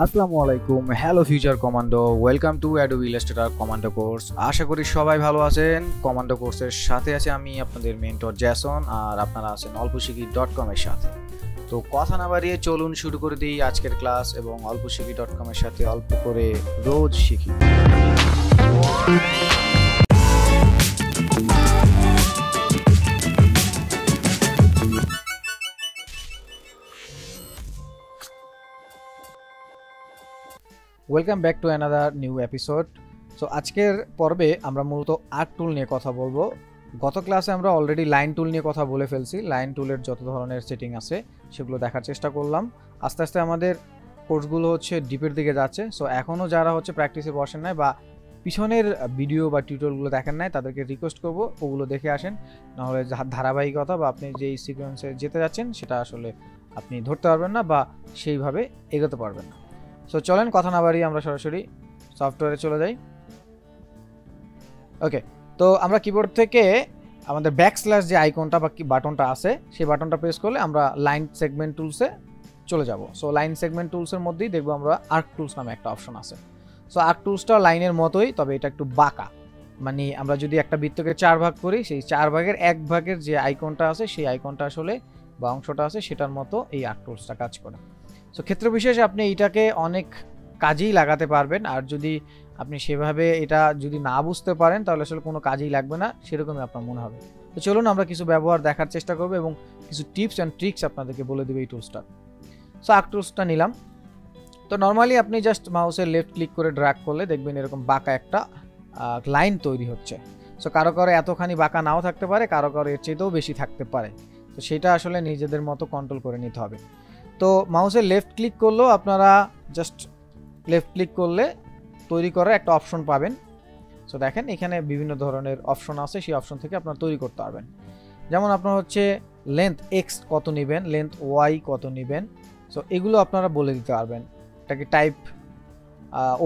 আসসালামু আলাইকুম, hello future commando, welcome to Adobe Illustrator commando course. আশা করি সবাই ভালো আছেন। কমান্ডো কোর্সের সাথে আছে আমি আপনাদের মেন্টর জ্যাসন, আর আপনারা আছেন olposhikhi.com এর সাথে। তো কথা না বাড়িয়ে চলুন শুরু করে দিই আজকের ক্লাস, এবং olposhikhi.com এর সাথে অল্প করে রোজ শিখি। Welcome back to another new episode. So আজকের পর্বে আমরা মূলত আর্ক টুল নিয়ে কথা বলবো। গত ক্লাসে আমরা অলরেডি লাইন টুল নিয়ে কথা বলে ফেলছি। লাইন টুলের যত ধরনের সেটিং আছে সেগুলো দেখার চেষ্টা করলাম। আস্তে আস্তে আমাদের কোর্সগুলো হচ্ছে ডিপের দিকে যাচ্ছে। সো এখনও যারা হচ্ছে প্র্যাকটিসে বসেন নাই বা পিছনের ভিডিও বা টিউটোরিয়ালগুলো দেখেন নাই, তাদেরকে রিকোয়েস্ট করব ওগুলো দেখে আসেন, নাহলে ধারাবাহিকতা বা আপনি যেই সিকোয়েন্সে যেতে যাচ্ছেন সেটা আসলে আপনি ধরতে পারবেন না বা সেইভাবে এগোতে পারবেন না। সো চলেন কথা না বাড়িয়ে আমরা সরাসরি সফটওয়্যারে চলে যাই। ওকে, তো আমরা কিবোর্ড থেকে আমাদের ব্যাকস্ল্যাশ যে আইকনটা বা বাটনটা আছে সেই বাটনটা প্রেস করলে আমরা লাইন সেগমেন্ট টুলসে চলে যাব। সো লাইন সেগমেন্ট টুলসের মধ্যেই দেখবো আমরা আর্ক টুলস নামে একটা অপশন আছে। সো আর্ক টুলসটা লাইনের মতোই, তবে এটা একটু বাঁকা। মানে আমরা যদি একটা বৃত্তকে 4 ভাগ করি, সেই 4 ভাগের 1 ভাগের যে আইকনটা আছে সেই আইকনটা আসলে বা অংশটা আছে সেটার মতো এই আর্ক টুলসটা কাজ করে। সো ক্ষেত্র বিশেষে আপনি এইটাকে অনেক কাজেই লাগাতে পারবেন, আর যদি আপনি সেভাবে এটা যদি না বুঝতে পারেন তাহলে আসলে কোনো কাজেই লাগবে না, সেরকমই আপনার মনে হবে। তো চলুন আমরা কিছু ব্যবহার দেখার চেষ্টা করব এবং কিছু টিপস অ্যান্ড ট্রিক্স আপনাদেরকে বলে দেবে এই টুলসটা। সো আর্ক টুলসটা নিলাম। তো নর্মালি আপনি জাস্ট মাউসের লেফট ক্লিক করে ড্র্যাগ করলে দেখবেন এরকম বাঁকা একটা লাইন তৈরি হচ্ছে। সো কারো কারো এতখানি বাঁকা নাও থাকতে পারে, কারো কারো এর চেয়েও বেশি থাকতে পারে। তো সেটা আসলে নিজেদের মতো কন্ট্রোল করে নিতে হবে। তো মাউসের লেফট ক্লিক করলেও আপনারা জাস্ট লেফট ক্লিক করলে তৈরি করার একটা অপশন পাবেন। সো দেখেন এখানে বিভিন্ন ধরনের অপশন আছে, সেই অপশন থেকে আপনারা তৈরি করতে পারবেন। যেমন আপনার হচ্ছে লেন্থ এক্স কত নেবেন, লেন্থ ওয়াই কত নেবেন, সো এগুলো আপনারা বলে দিতে পারবেন। এটাকে টাইপ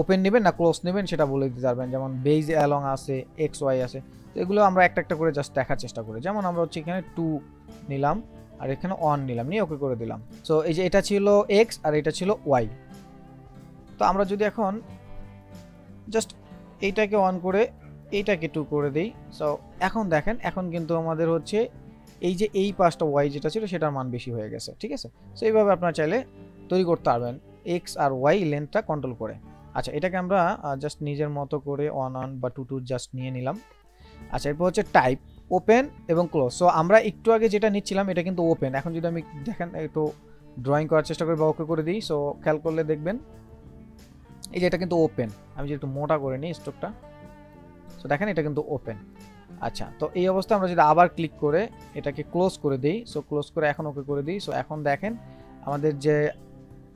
ওপেন নেবেন না ক্লোজ নেবেন সেটা বলে দিতে পারবেন। যেমন বেজ অ্যালং আছে, এক্স ওয়াই আছে, তো এগুলো আমরা একটা একটা করে জাস্ট দেখার চেষ্টা করি। যেমন আমরা হচ্ছে এখানে 2 নিলাম আর এখানে 1 নিলাম, নিয়ে ওকে করে দিলাম। সো এই যে এটা ছিল এক্স আর এটা ছিল ওয়াই। তো আমরা যদি এখন জাস্ট এইটাকে 1 করে এইটাকে 2 করে দিই, সো এখন দেখেন এখন কিন্তু আমাদের হচ্ছে এই যে এই পাশটা ওয়াই যেটা ছিল সেটার মান বেশি হয়ে গেছে। ঠিক আছে, সো এইভাবে আপনারা চাইলে তৈরি করতে পারবেন এক্স আর ওয়াই লেন্থটা কন্ট্রোল করে। আচ্ছা, এটাকে আমরা জাস্ট নিজের মতো করে 1 বা 2 জাস্ট নিয়ে নিলাম। আচ্ছা, এরপর হচ্ছে টাইপ ওপেন এবং ক্লোজ। সো আমরা একটু আগে যেটা নিচ্ছিলাম এটা কিন্তু ওপেন। এখন যদি আমি দেখেন একটু ড্রয়িং করার চেষ্টা করি বা ওকে করে দিই, সো খেয়াল করলে দেখবেন এই যে এটা কিন্তু ওপেন। আমি যদি একটু মোটা করে নিই স্ট্রোকটা, সো দেখেন এটা কিন্তু ওপেন। আচ্ছা, তো এই অবস্থায় আমরা যদি আবার ক্লিক করে এটাকে ক্লোজ করে দিই, সো ক্লোজ করে এখন ওকে করে দিই, সো এখন দেখেন আমাদের যে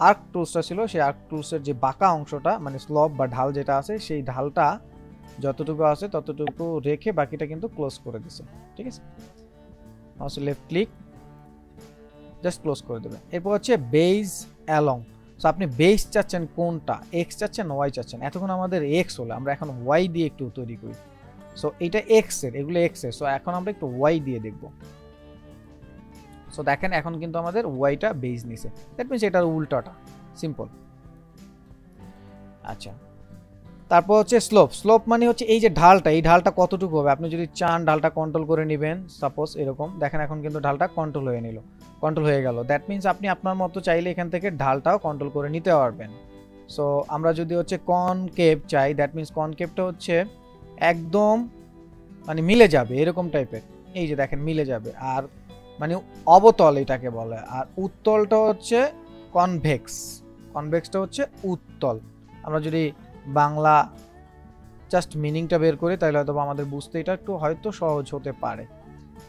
আর্ক টুলসটা ছিল সেই আর্ক টুলসের যে বাঁকা অংশটা মানে স্লপ বা ঢাল যেটা আছে সেই ঢালটা যতটুকু আছে ততটুকু রেখে বাকিটা কিন্তু ক্লোজ করে দিছে। ঠিক আছে, mouse left click just close করে দেবেন। এরপর হচ্ছে বেজ অ্যালং। সো আপনি বেজ চাচ্ছেন কোনটা, এক্স চাচ্ছেন ওয়াই চাচ্ছেন। এতক্ষণ আমাদের এক্স হলো, আমরা এখন ওয়াই দিয়ে একটু তৈরি করি। সো এটা এক্স এর, এগুলো এক্স এর, সো এখন আমরা একটু ওয়াই দিয়ে দেখব। সো দেখেন এখন কিন্তু আমাদের ওয়াইটা বেজ নিছে, দ্যাট মিনস এটার উল্টাটা, সিম্পল। আচ্ছা, তারপর হচ্ছে স্লোপ। স্লোপ মানে হচ্ছে এই যে ঢালটা, এই ঢালটা কতটুকু হবে। আপনি যদি চান ঢালটা কন্ট্রোল করে নেবেন, সাপোজ এরকম দেখেন এখন কিন্তু ঢালটা কন্ট্রোল হয়ে গেল। দ্যাট মিনস আপনি আপনার মতো চাইলে এখান থেকে ঢালটাও কন্ট্রোল করে নিতে পারবেন। সো আমরা যদি হচ্ছে কনকেভ চাই, দ্যাট মিনস কনকেভটা হচ্ছে একদম মানে মিলে যাবে এরকম টাইপের, এই যে দেখেন মিলে যাবে, আর মানে অবতল এটাকে বলে। আর উত্তলটা হচ্ছে কনভেক্স, কনভেক্সটা হচ্ছে উত্তল। আমরা যদি বাংলা জাস্ট মিনিংটা বের করি তাহলে হয়তো আমাদের বুঝতে এটা একটু হয়তো সহজ হতে পারে।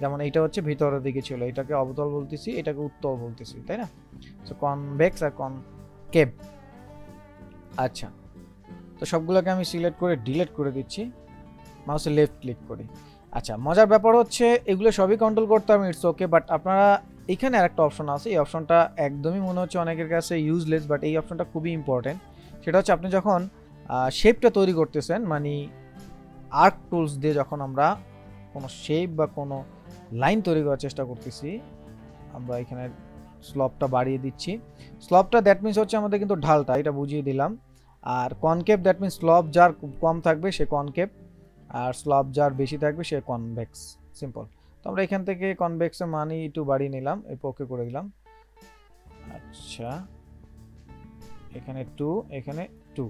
যেমন এইটা হচ্ছে ভিতরের দিকে ছিল, এটাকে অবতল বলতেছি, এটাকে উত্তল বলতেছি, তাই না? সো কনভেক্স আর কনকেভ। আচ্ছা, তো সবগুলোকে আমি সিলেক্ট করে ডিলিট করে দিচ্ছি, মাউসে লেফট ক্লিক করি। আচ্ছা, মজার ব্যাপার হচ্ছে এগুলো সবই কন্ট্রোল করতে হবে, ইটস ওকে, বাট আপনারা এখানে আরেকটা অপশন আছে, এই অপশনটা একদমই মনে হচ্ছে অনেকের কাছে ইউজলেস, বাট এই অপশনটা খুবই ইম্পর্টেন্ট। সেটা হচ্ছে আপনি যখন শেপটা তৈরি করতেছেন, মানে আর্ক টুলস দিয়ে যখন আমরা কোনো শেপ বা কোনো লাইন তৈরি করার চেষ্টা করতেছি, আমরা এখানে স্লপটা বাড়িয়ে দিচ্ছি। স্লপটা দ্যাট মিনস হচ্ছে আমাদের কিন্তু ঢালটা, এটা বুঝিয়ে দিলাম। আর কনকেভ দ্যাট মিনস স্লপ যার কম থাকবে সে কনকেভ, আর স্লপ যার বেশি থাকবে সে কনভেক্স। সিম্পল। তো আমরা এখান থেকে কনভেক্সের মানই একটু বাড়িয়ে নিলাম, এরপর ওকে করে দিলাম। আচ্ছা, এখানে 2, এখানে 2।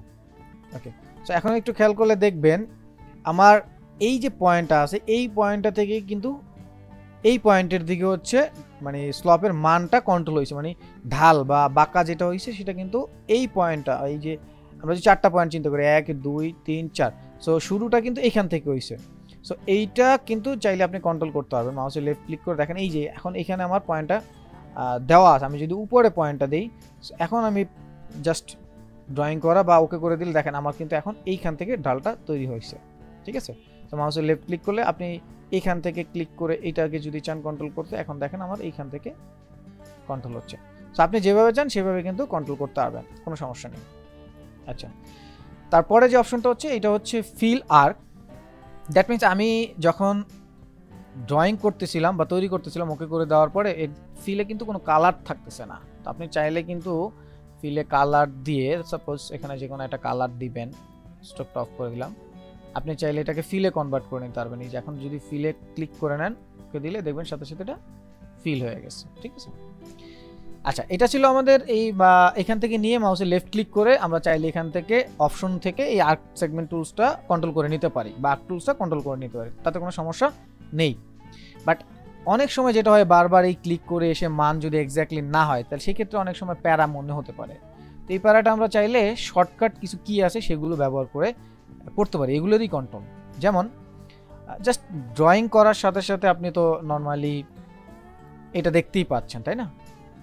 ওকে, সো এখন একটু খেয়াল করলে দেখবেন আমার এই যে পয়েন্টটা আছে এই পয়েন্টটা থেকে কিন্তু এই পয়েন্টের দিকে হচ্ছে মানে স্লপের মানটা কন্ট্রোল হয়েছে, মানে ঢাল বা বাঁকা যেটা হয়েছে সেটা কিন্তু এই পয়েন্টটা, এই যে আমরা যে 4টা পয়েন্ট চিন্তা করি 1 2 3 4, সো শুরুটা কিন্তু এখান থেকে হয়েছে। সো এইটা কিন্তু চাইলে আপনি কন্ট্রোল করতে পারবেন, মাউসে লেফট ক্লিক করে দেখেন এই যে এখন এখানে আমার পয়েন্টটা দেওয়া আছে। আমি যদি উপরে পয়েন্টটা দিই, এখন আমি জাস্ট ড্রয়িং করা বা ওকে করে দিলে দেখেন আমার কিন্তু এখন এইখান থেকে ঢালটা তৈরি হয়েছে। ঠিক আছে, তো মাউসে লেফট ক্লিক করলে আপনি এইখান থেকে ক্লিক করে এইটাকে যদি চান কন্ট্রোল করতে, এখন দেখেন আমার এইখান থেকে কন্ট্রোল হচ্ছে। সো আপনি যেভাবে চান সেভাবে কিন্তু কন্ট্রোল করতে পারবেন, কোনো সমস্যা নেই। আচ্ছা, তারপরে যে অপশনটা হচ্ছে এটা হচ্ছে ফিল আর্ক। দ্যাট মিনস আমি যখন ড্রয়িং করতেছিলাম বা তৈরি করতেছিলাম ওকে করে দেওয়ার পরে এর ফিলে কিন্তু কোনো কালার থাকতেছে না। তো আপনি চাইলে কিন্তু ফিলে কালার দিয়ে, সাপোজ এখানে যে কোনো একটা কালার দিবেন, স্ট্রোকটা অফ করে দিলাম, আপনি চাইলে এটাকে ফিলে কনভার্ট করে নিতে পারবেন। এই যে এখন যদি ফিলে ক্লিক করে নেন, ওকে দিলে দেখবেন সাথে সাথে এটা ফিল হয়ে গেছে। ঠিক আছে, আচ্ছা এটা ছিল আমাদের এই বা এখান থেকে নিয়ে মাউসে লেফট ক্লিক করে আমরা চাইলে এখান থেকে অপশন থেকে এই আর্ক সেগমেন্ট টুলসটা কন্ট্রোল করে নিতে পারি বা আর্ক টুলসটা কন্ট্রোল করে নিতে পারি, তাতে কোনো সমস্যা নেই। বাট অনেক সময় যেটা হয় বারবার এই ক্লিক করে এসে মান যদি এক্স্যাক্টলি না হয় তাহলে সেক্ষেত্রে অনেক সময় প্যারা মনে হতে পারে। তো এই প্যারাটা আমরা চাইলে শর্টকাট কিছু কি আছে সেগুলো ব্যবহার করে করতে পারি, এগুলোরই কন্ট্রোল। যেমন জাস্ট ড্রয়িং করার সাথে সাথে আপনি তো নর্মালি এটা দেখতেই পাচ্ছেন, তাই না?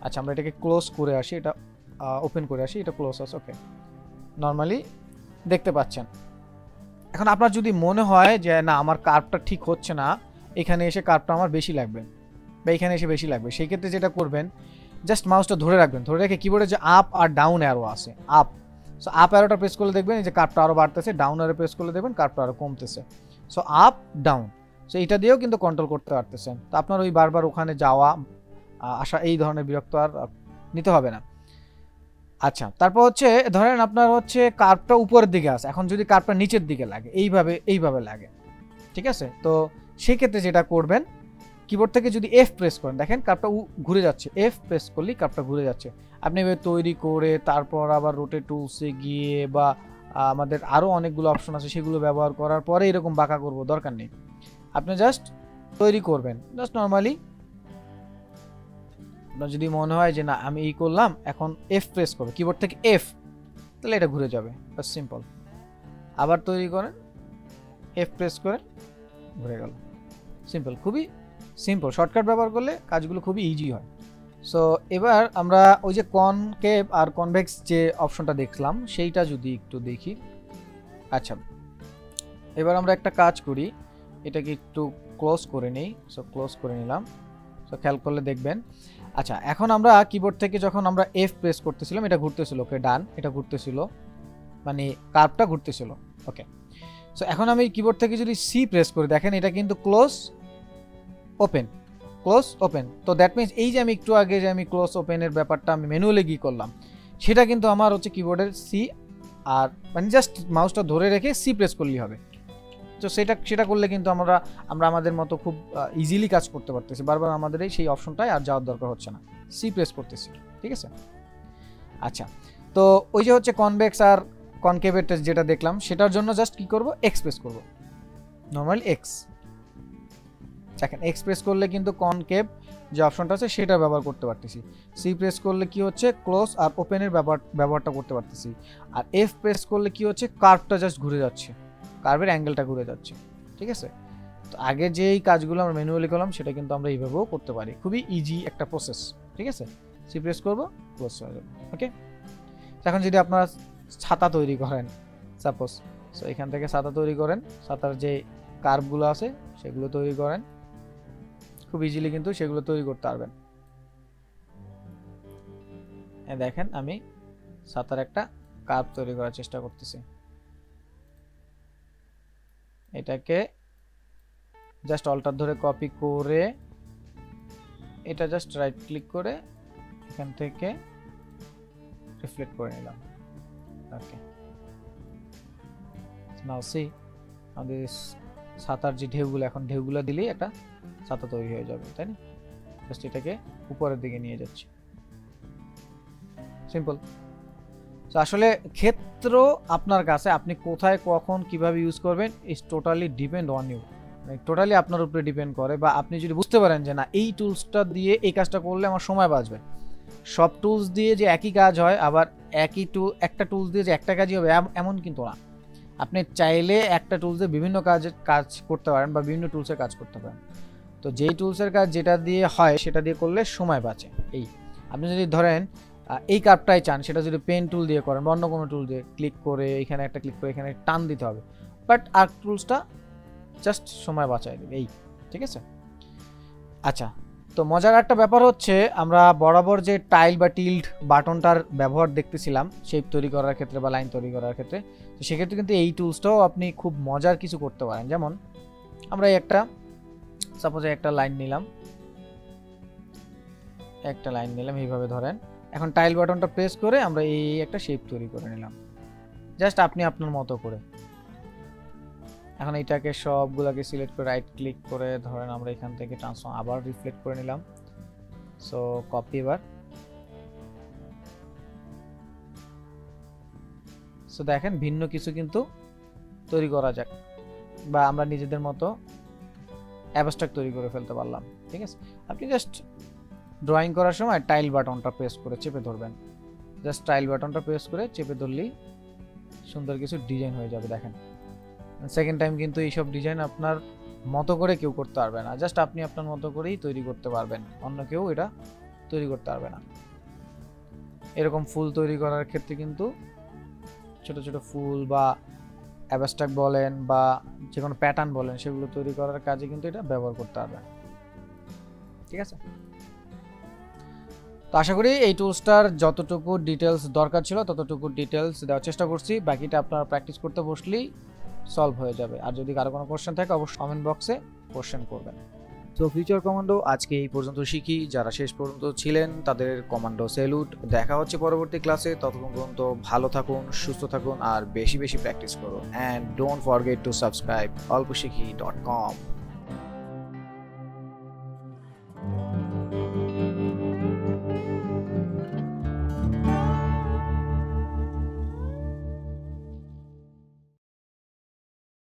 আচ্ছা, আমরা এটাকে ক্লোজ করে আসি, এটা ওপেন করে আসি, এটা ক্লোজ আছে। ওকে, নর্মালি দেখতে পাচ্ছেন। এখন আপনার যদি মনে হয় যে না আমার কার্ভটা ঠিক হচ্ছে না, এখানে এসে কার্ভটা আমার বেশি লাগবে বা এখানে এসে বেশি লাগবে, সেই ক্ষেত্রে যেটা করবেন জাস্ট মাউসটা ধরে রাখবেন, ধরে রেখে কিবোর্ডে যে আপ আর ডাউন অ্যারো আছে, আপ, সো আপ অ্যারোটা প্রেস করলে দেখবেন এই যে কার্ভটা আরও বাড়তেছে, ডাউন অ্যারো প্রেস করলে দেখবেন কার্ভটা আরও কমতেছে। সো আপ ডাউন, সো এটা দিয়েও কিন্তু কন্ট্রোল করতে পারতেছেন। তো আপনার ওই বারবার ওখানে যাওয়া আসা এই ধরনের বিরক্ত আর নিতে হবে না। আচ্ছা, তারপর হচ্ছে ধরেন আপনার হচ্ছে কার্ভটা উপরের দিকে আছে, এখন যদি কার্ভটা নিচের দিকে লাগে এইভাবে লাগে, ঠিক আছে? তো সেক্ষেত্রে যেটা করবেন কিবোর্ড থেকে যদি এফ প্রেস করেন, দেখেন কার্ভটা ঘুরে যাচ্ছে, এফ প্রেস করলেই কার্ভটা ঘুরে যাচ্ছে। আপনি এভাবে তৈরি করে তারপর আবার রোটেট টুলসে গিয়ে বা আমাদের আরও অনেকগুলো অপশন আছে সেগুলো ব্যবহার করার পরে এরকম বাঁকা করব দরকার নেই। আপনি জাস্ট তৈরি করবেন, জাস্ট নর্মালি আপনার যদি মনে হয় যে না আমি এই করলাম, এখন এফ প্রেস করবে কিবোর্ড থেকে এফ, তাহলে এটা ঘুরে যাবে। বাস সিম্পল। আবার তৈরি করেন, এফ প্রেস করে ঘুরে গেল। সিম্পল, খুবই সিম্পল। শর্টকাট ব্যবহার করলে কাজগুলো খুবই ইজি হয়। সো এবার আমরা ওই যে কনকেভ আর কনভেক্স যে অপশনটা দেখলাম সেইটা যদি একটু দেখি। আচ্ছা, এবার আমরা একটা কাজ করি, এটাকে একটু ক্লোজ করে নেই। সো ক্লোজ করে নিলাম। সো খেয়াল করলে দেখবেন। আচ্ছা, এখন আমরা কিবোর্ড থেকে যখন আমরা এফ প্রেস করতেছিলাম এটা ঘুরতেছিল, ওকে ডান, এটা ঘুরতেছিল মানে কার্ভটা ঘুরতেছিল। ওকে, সো এখন আমি কিবোর্ড থেকে যদি সি প্রেস করি, দেখেন এটা কিন্তু ক্লোজ ওপেন, ক্লোজ ওপেন। তো দ্যাট মিনস এই যে আমি একটু আগে যে আমি ক্লোজ ওপেনের ব্যাপারটা আমি ম্যানুয়ালি গিয়ে করলাম, সেটা কিন্তু আমার হচ্ছে কিবোর্ডের সি আর মানে জাস্ট মাউসটা ধরে রেখে সি প্রেস করলেই হবে। তো সেটা করলে কিন্তু আমরা আমাদের মতো খুব ইজিলি কাজ করতে পারতেছি, বারবার আমাদের এই সেই অপশনটায় আর যাওয়ার দরকার হচ্ছে না, সি প্রেস করতেছি। ঠিক আছে, আচ্ছা, তো ওই যে হচ্ছে কনভেক্স আর কনকেভের যেটা দেখলাম সেটার জন্য জাস্ট কি করব, এক্স প্রেস করব, নর্মালি এক্স। দেখেন এক্স প্রেস করলে কিন্তু কনকেভ যে অপশনটা আছে সেটা ব্যবহার করতে পারতেছি। সি প্রেস করলে কি হচ্ছে ক্লোজ আর ওপেনের ব্যবহারটা করতে পারতেছি। আর এফ প্রেস করলে কি হচ্ছে কার্ভটা জাস্ট ঘুরে যাচ্ছে, কার্ভের অ্যাঙ্গেলটা ঘুরে যাচ্ছে। ঠিক আছে, তো আগে যেই কাজগুলো আমরা ম্যানুয়ালি করলাম সেটা কিন্তু আমরা এইভাবেও করতে পারি, খুবই ইজি একটা প্রসেস। ঠিক আছে, সি প্রেস করবো, ক্লোজ হয়ে যাবে। ওকে, এখন যদি আপনারা ছাতা তৈরি করেন সাপোজ, সো এখান থেকে ছাতা তৈরি করেন, ছাতার যে কার্ভগুলো আছে সেগুলো তৈরি করেন, খুব ইজিলি কিন্তু সেগুলো তৈরি করতে পারবেন। দেখেন আমি ছাতার একটা কার্ভ তৈরি করার চেষ্টা করতেছি, এটাকে জাস্ট অল্টার ধরে কপি করে এটা জাস্ট রাইট ক্লিক করে এখান থেকে রিফ্লেক্ট করে নিলাম। ওকে, নাও সি আমাদের ছাতার যে ঢেউগুলো, এখন ঢেউগুলো দিলেই একটা ছাতা তৈরি হয়ে যাবে, তাই না? জাস্ট এটাকে উপরের দিকে নিয়ে যাচ্ছি, সিম্পল। তো আসলে ক্ষেত্র আপনার কাছে, আপনি কোথায় কখন কিভাবে ইউজ করবেন is totally depend on you, totally আপনার উপরে ডিপেন্ড করে। বা আপনি যদি বুঝতে পারেন যে না এই টুলসটা দিয়ে এই কাজটা করলে আমার সময় বাঁচবে, সব টুলস দিয়ে যে একই কাজ হয়, আবার একটা টুলস দিয়ে যে একটা কাজই হবে এমন কিন্তু না। আপনি চাইলে একটা টুলস দিয়ে বিভিন্ন কাজ করতে পারেন বা বিভিন্ন টুলসের কাজ করতে পারেন। তো যেই টুলসের কাজ যেটা দিয়ে হয় সেটা দিয়ে করলে সময় বাঁচে। এই আপনি যদি ধরেন এই কার্ভটাই চান, সেটা যদি পেন টুল দিয়ে করেন বা অন্য কোনো টুল দিয়ে ক্লিক করে এখানে একটা ক্লিক করে এখানে টান দিতে হবে, বাট আর্ক টুলসটা জাস্ট সময় বাঁচায় দেবে। এই ঠিক আছে। আচ্ছা, তো মজার একটা ব্যাপার হচ্ছে আমরা বরাবর যে টাইল বা টিল্ড বাটনটার ব্যবহার দেখতেছিলাম শেপ তৈরি করার ক্ষেত্রে বা লাইন তৈরি করার ক্ষেত্রে, তো সেক্ষেত্রে কিন্তু এই টুলসটাও আপনি খুব মজার কিছু করতে পারেন। যেমন আমরা সাপোজ একটা লাইন নিলাম, এইভাবে ধরেন। এখন টাইল বাটনটা প্রেস করে আমরা এই একটা শেপ তৈরি করে নিলাম, জাস্ট আপনি আপনার মতো করে। এখন এইটাকে সবগুলোকে সিলেক্ট করে রাইট ক্লিক করে ধরেন আমরা এখান থেকে ট্রান্সফর্ম আবার রিফ্লেক্ট করে নিলাম। সো কপি এবার। সো দেখেন ভিন্ন কিছু কিন্তু তৈরি করা যাক, বা আমরা নিজেদের মতো অ্যাবস্ট্রাক্ট তৈরি করে ফেলতে পারলাম। ঠিক আছে, আপনি জাস্ট ড্রয়িং করার সময় টাইল বাটনটা প্রেস করে চেপে ধরবেন, জাস্ট টাইল বাটনটা প্রেস করে চেপে ধরলেই সুন্দর কিছু ডিজাইন হয়ে যাবে। দেখেন সেকেন্ড টাইম কিন্তু এইসব ডিজাইন আপনার মতো করে কেউ করতে পারবে না, জাস্ট আপনি আপনার মতো করেই তৈরি করতে পারবেন, অন্য কেউ এটা তৈরি করতে পারবে না। এরকম ফুল তৈরি করার ক্ষেত্রে কিন্তু ছোট ছোট ফুল বা অ্যাবস্ট্রাক্ট বলেন বা যে কোনো প্যাটার্ন বলেন, সেগুলো তৈরি করার কাজে কিন্তু এটা ব্যবহার করতে পারবেন। ঠিক আছে, তো আশা করি এই টুলসটার যতটুকু ডিটেলস দরকার ছিল ততটুকু ডিটেলস দেওয়ার চেষ্টা করছি। বাকিটা আপনারা প্র্যাকটিস করতে বসলেই সলভ হয়ে যাবে। আর যদি কারো কোনো কোশ্চেন থাকে অবশ্যই কমেন্ট বক্সে কোশ্চেন করবেন। তো ফিউচার কমান্ডো আজকে এই পর্যন্ত শিখি। যারা শেষ পর্যন্ত ছিলেন তাদের কমান্ডো স্যালুট। দেখা হচ্ছে পরবর্তী ক্লাসে। ততক্ষণ পর্যন্ত ভালো থাকুন, সুস্থ থাকুন আর বেশি বেশি প্র্যাকটিস করুন। And don't forget to subscribe olposhikhi.com।